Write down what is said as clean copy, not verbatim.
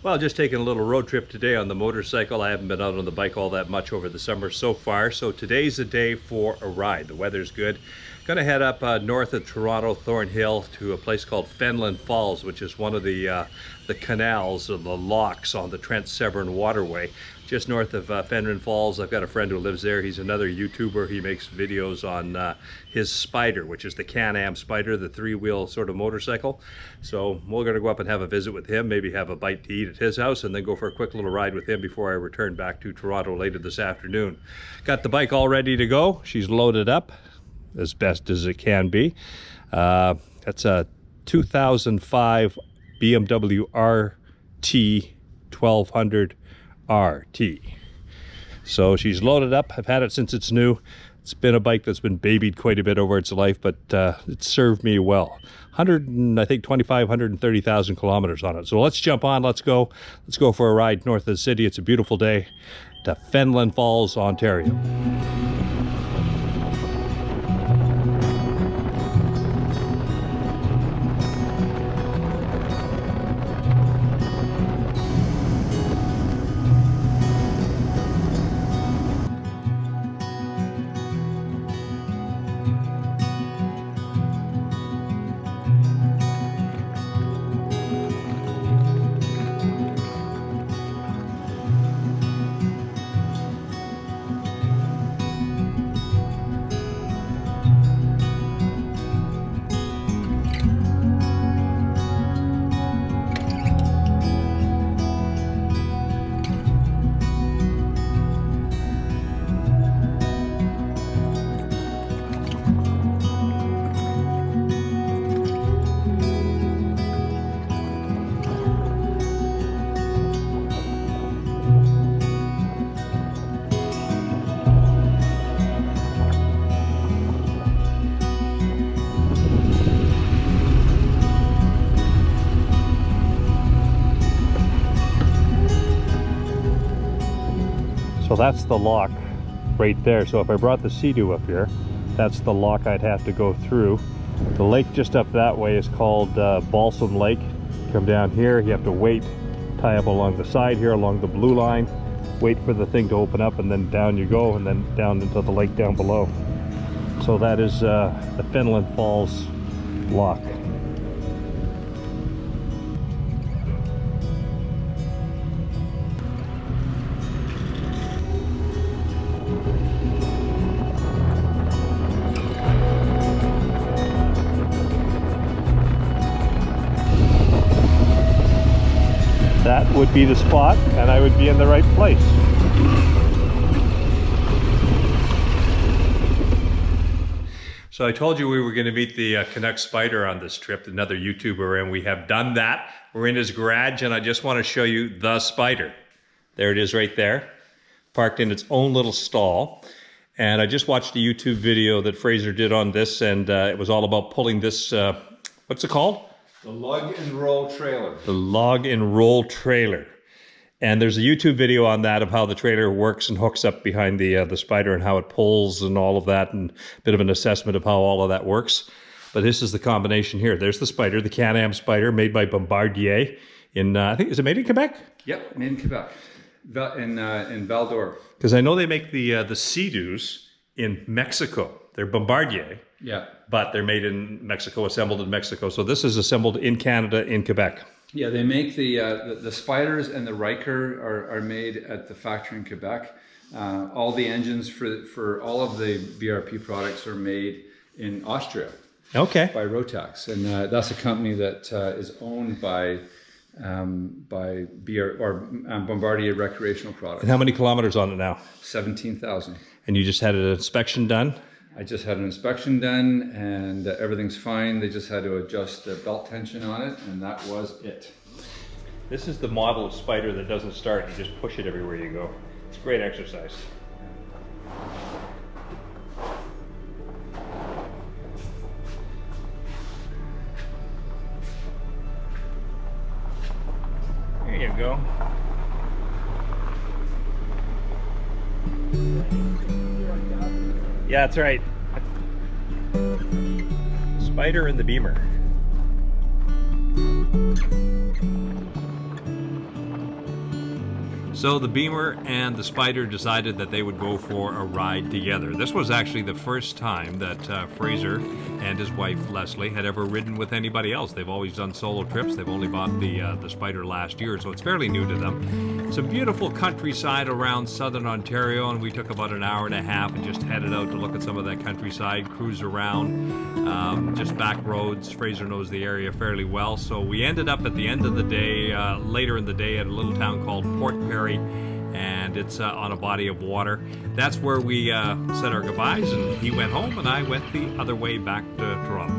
Well, just taking a little road trip today on the motorcycle. I haven't been out on the bike all that much over the summer so far, so today's the day for a ride. The weather's good. Gonna head up north of Toronto, Thornhill, to a place called Fenlon Falls, which is one of the canals, or the locks on the Trent-Severn waterway. Just north of Fenlon Falls. I've got a friend who lives there. He's another YouTuber. He makes videos on his Spider, which is the Can-Am Spider, the three-wheel sort of motorcycle. So we're gonna go up and have a visit with him, maybe have a bite to eat at his house, and then go for a quick little ride with him before I return back to Toronto later this afternoon. Got the bike all ready to go. She's loaded up as best as it can be. That's a 2005 BMW R1200RT. So she's loaded up. I've had it since it's new. It's been a bike that's been babied quite a bit over its life, but it served me well. 130,000 kilometers on it. So let's jump on, let's go for a ride north of the city. It's a beautiful day to Fenelon Falls, Ontario. So that's the lock right there. So if I brought the Sea-Doo up here, that's the lock I'd have to go through. The lake just up that way is called Balsam Lake. Come down here, you have to wait, tie up along the side here, along the blue line, wait for the thing to open up, and then down you go, and then down into the lake down below. So that is the Fenelon Falls lock. That would be the spot, and I would be in the right place. So I told you we were going to meet the Canuck Spider on this trip, another YouTuber, and we have done that. We're in his garage, and I just want to show you the Spider. There it is right there, parked in its own little stall. And I just watched a YouTube video that Fraser did on this, and it was all about pulling this, what's it called? The lug and roll trailer. The log and roll trailer. And there's a YouTube video on that of how the trailer works and hooks up behind the Spider and how it pulls and all of that, and a bit of an assessment of how all of that works. But this is the combination here. There's the Spider, the Can-Am Spider, made by Bombardier in, I think, is it made in Quebec? Yep, made in Quebec, in Val d'Or. Because I know they make the Sea-Doos in Mexico. They're Bombardier. Yeah. But they're made in Mexico, assembled in Mexico. So this is assembled in Canada, in Quebec. Yeah, they make the Spiders and the Riker are made at the factory in Quebec. All the engines for all of the BRP products are made in Austria. Okay. By Rotax, and that's a company that is owned by Bombardier Recreational Products. And how many kilometers on it now? 17,000. And you just had an inspection done? I just had an inspection done, and everything's fine. They just had to adjust the belt tension on it, and that was it. This is the model of Spider that doesn't start. You just push it everywhere you go. It's great exercise. There you go. Yeah, that's right. Spider and the Beamer. So the Beamer and the Spider decided that they would go for a ride together. This was actually the first time that Fraser and his wife Leslie had ever ridden with anybody else. They've always done solo trips. They've only bought the Spider last year, so it's fairly new to them. Some beautiful countryside around southern Ontario, and we took about an hour and a half and just headed out to look at some of that countryside, cruise around, just back roads. Fraser knows the area fairly well, so we ended up at the end of the day, later in the day, at a little town called Port Perry, and it's on a body of water. That's where we said our goodbyes, and he went home and I went the other way back to Toronto.